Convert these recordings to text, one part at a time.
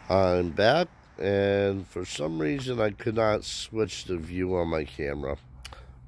I'm back, and for some reason I could not switch the view on my camera.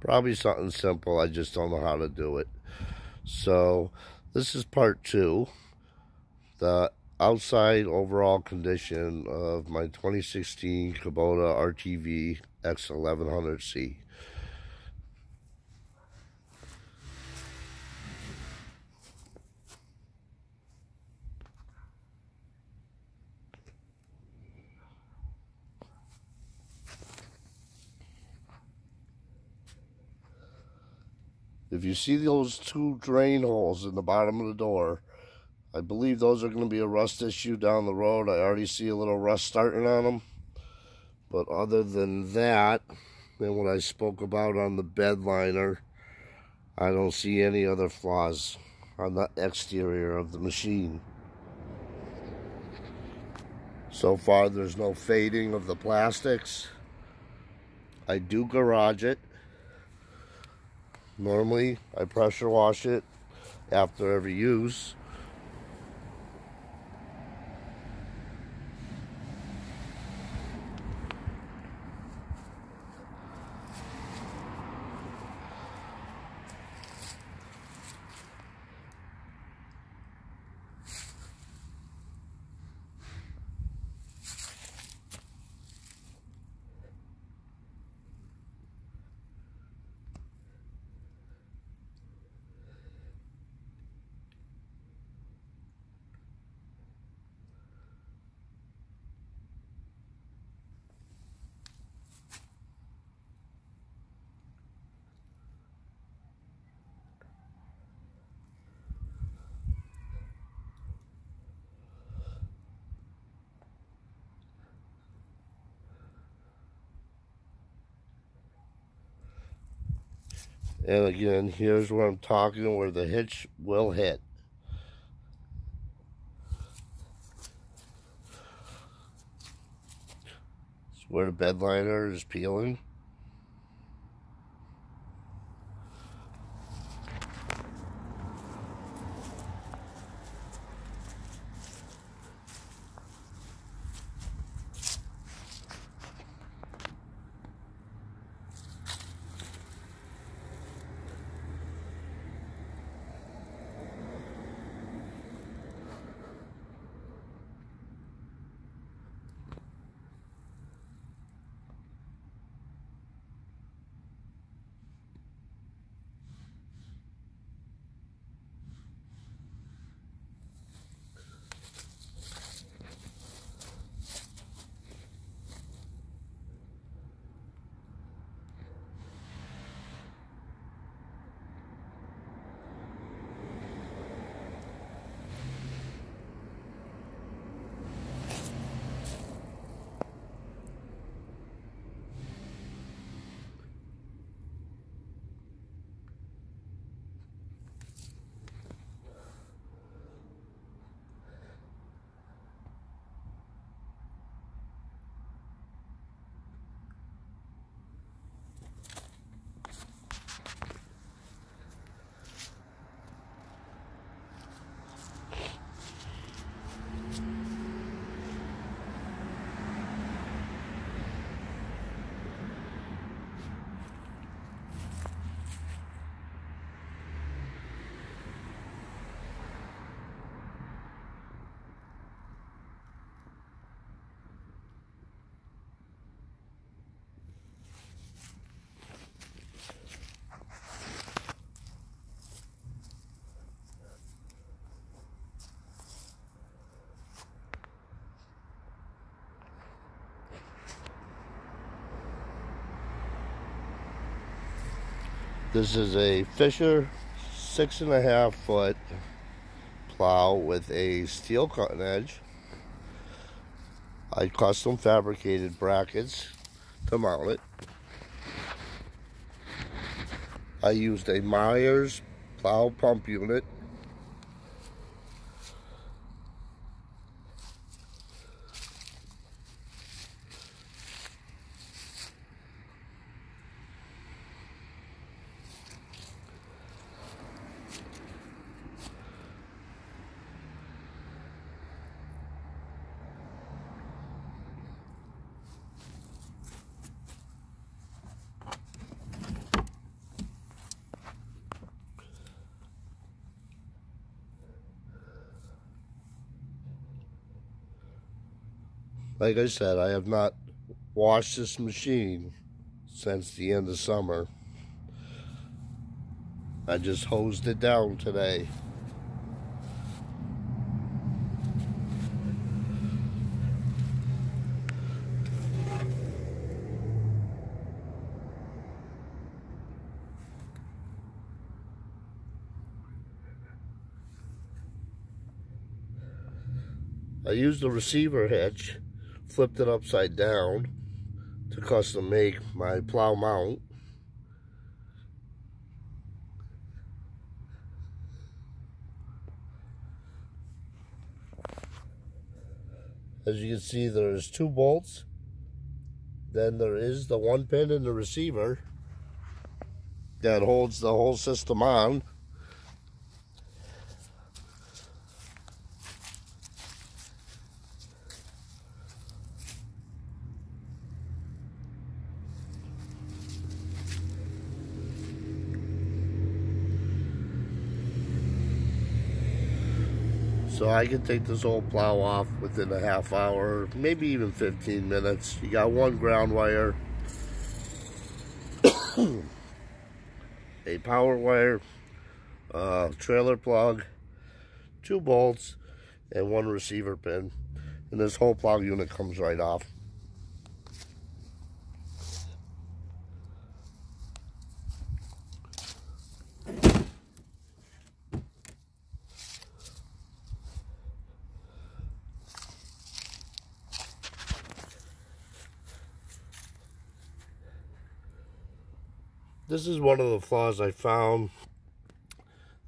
Probably something simple, I just don't know how to do it. So this is part two, the outside overall condition of my 2016 Kubota RTV x1100c. If you see those two drain holes in the bottom of the door, I believe those are going to be a rust issue down the road. I already see a little rust starting on them. But other than that, and what I spoke about on the bed liner, I don't see any other flaws on the exterior of the machine. So far, there's no fading of the plastics. I do garage it. Normally, I pressure wash it after every use. And again, here's where I'm talking, where the hitch will hit. It's where the bed liner is peeling. This is a Fisher 6.5 foot plow with a steel cutting edge. I custom fabricated brackets to mount it. I used a Myers plow pump unit. Like I said, I have not washed this machine since the end of summer. I just hosed it down today. I used the receiver hitch, flipped it upside down to custom make my plow mount. As you can see, there's 2 bolts. Then there is the 1 pin in the receiver that holds the whole system on. So I can take this whole plow off within a half hour, maybe even 15 minutes. You got 1 ground wire, a power wire, trailer plug, 2 bolts, and 1 receiver pin. And this whole plow unit comes right off. This is one of the flaws I found.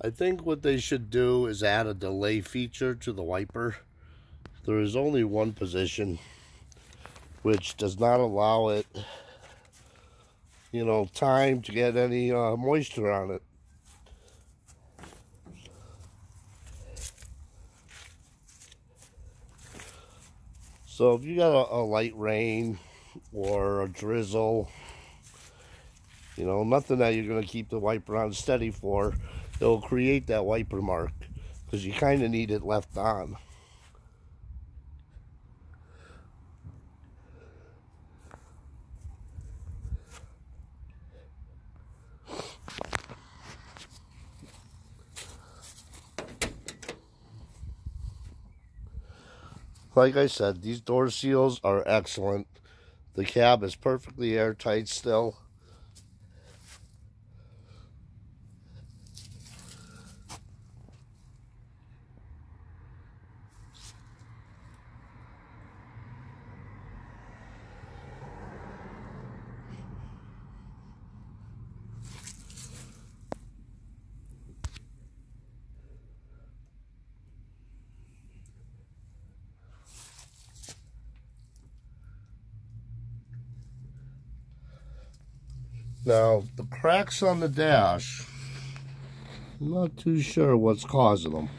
I think what they should do is add a delay feature to the wiper. There is only 1 position, which does not allow it, time to get any moisture on it. So if you got a light rain or a drizzle, nothing that you're going to keep the wiper on steady for, it'll create that wiper mark because you kind of need it left on. Like I said, these door seals are excellent. The cab is perfectly airtight still. Now, the cracks on the dash, I'm not too sure what's causing them.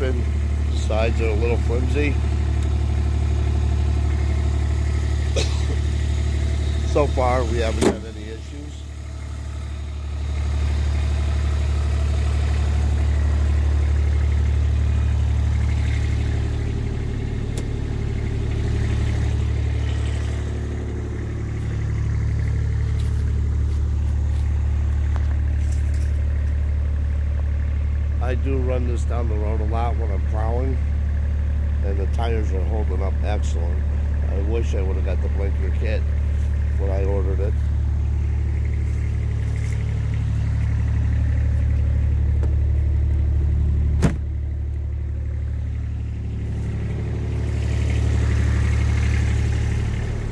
open. The sides are a little flimsy. So far, we haven't had any issues. I do run this down the road a lot when I'm plowing, and the tires are holding up excellent. I wish I would have got the blinker kit when I ordered it.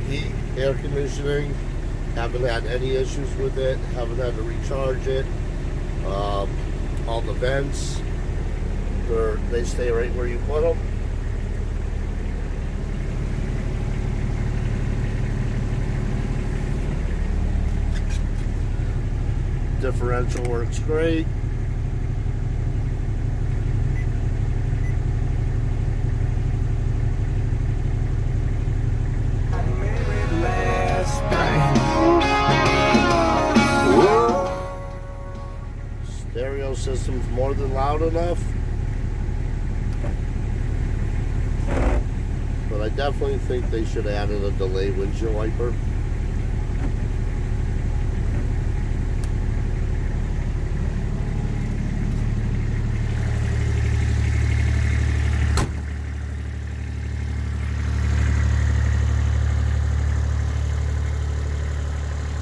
Heat, air conditioning, haven't had any issues with it, haven't had to recharge it. All the vents, they stay right where you put them. Differential works great. Stereo system's more than loud enough, but I definitely think they should have added a delay windshield wiper.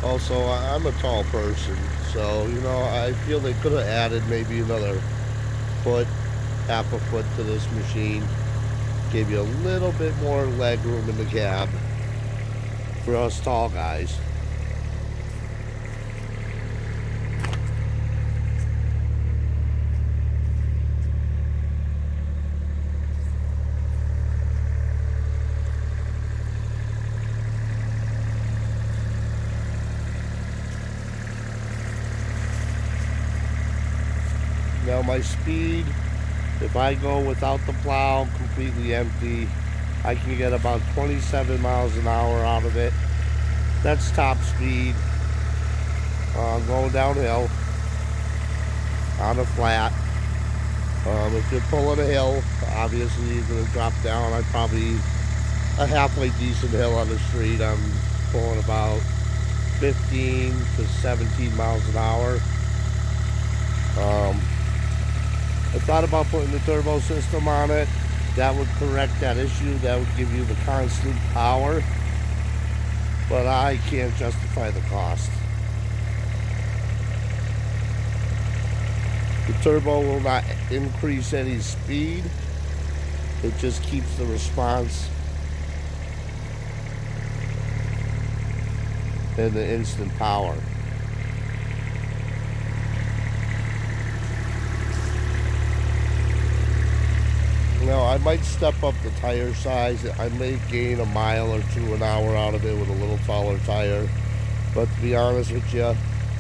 Also, I'm a tall person, so, you know, I feel they could have added maybe another foot, half a foot to this machine. Gave you a little bit more leg room in the cab for us tall guys. Now my speed, if I go without the plow, completely empty, I can get about 27 miles an hour out of it. That's top speed. Going downhill on a flat. If you're pulling a hill, obviously you're going to drop down. I'm probably a halfway decent hill on the street. I'm pulling about 15 to 17 miles an hour. I thought about putting the turbo system on it. That would correct that issue. That would give you the constant power. But I can't justify the cost. The turbo will not increase any speed. It just keeps the response and the instant power. Now, I might step up the tire size. I may gain a mile or two an hour out of it with a little taller tire. But to be honest with you,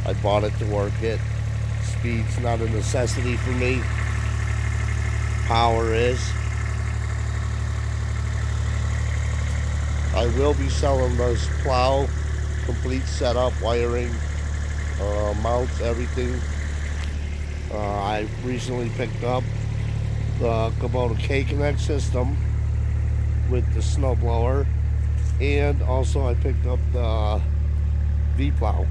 I bought it to work it. Speed's not a necessity for me. Power is. I will be selling this plow, complete setup, wiring, mounts, everything. I recently picked up the Kubota K-Connect system with the snowblower, and also I picked up the V-plow.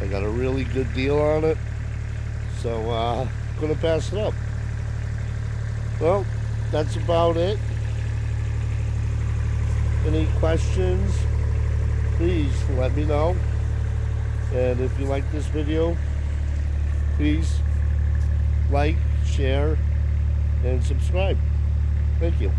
I got a really good deal on it, so I'm gonna pass it up. Well, that's about it. Any questions, please let me know. And if you like this video, please like, share, and subscribe. Thank you.